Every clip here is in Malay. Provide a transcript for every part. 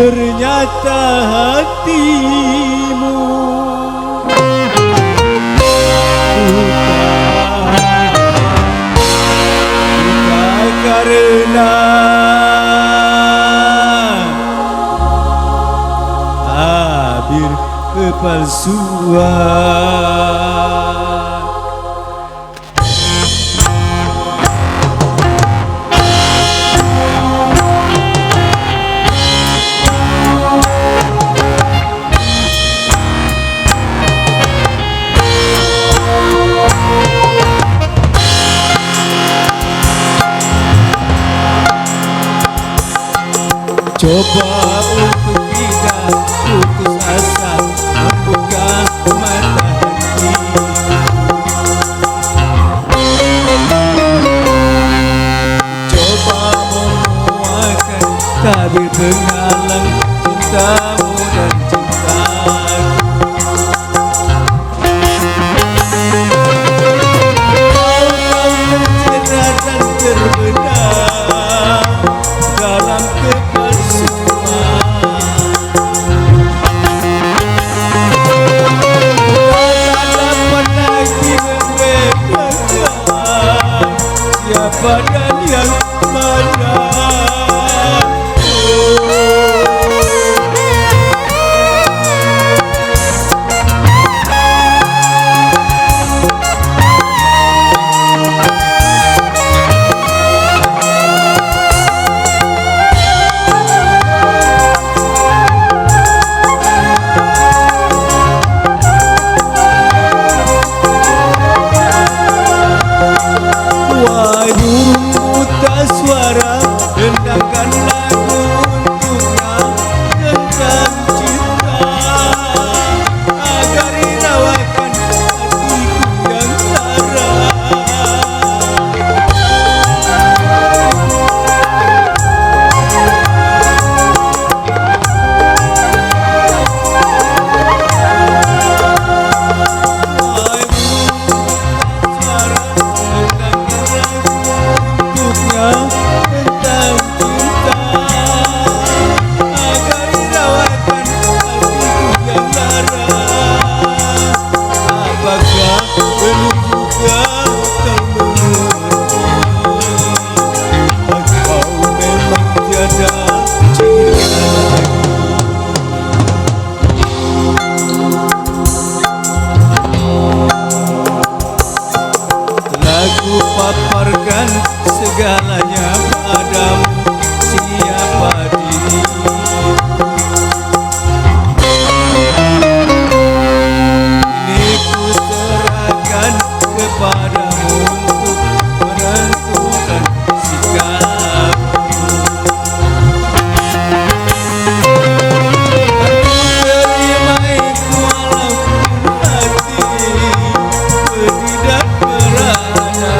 ternyata hatimu bukan karena tabir kepalsuan. Coba untuk tidak putus asa, membuka mata hati. Coba memuaskan tabir penghalang cintamu dan cintaku. Kau tercerah dan terbenam dalam badan yang mana suara hendakkan lagu untuknya tentang cinta agar irawakan hatiku yang lara. Aku paparkan segalanya padamu, siapa dirimu. Ini ku serahkan kepadamu untuk menentukan sikapmu. Terima itu walaupun hati pedih dan merana.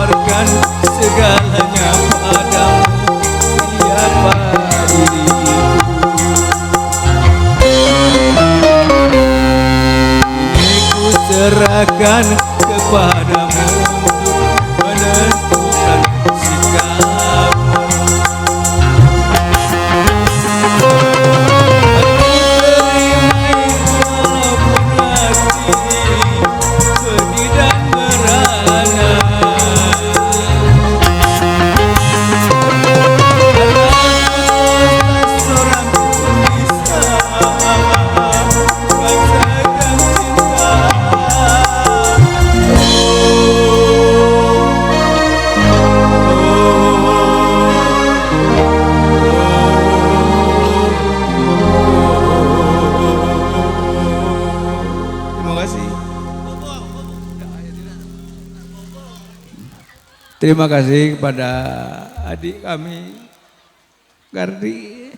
tawarkan segalanya padamu. Siapa diriku? Kini ku serahkan kepadamu untuk menentukan sikapmu. Aku terima walaupun hati pedih dan merana. Karena seorang bisa merasakan cinta. Terima kasih. Terima kasih kepada adik kami Gardi.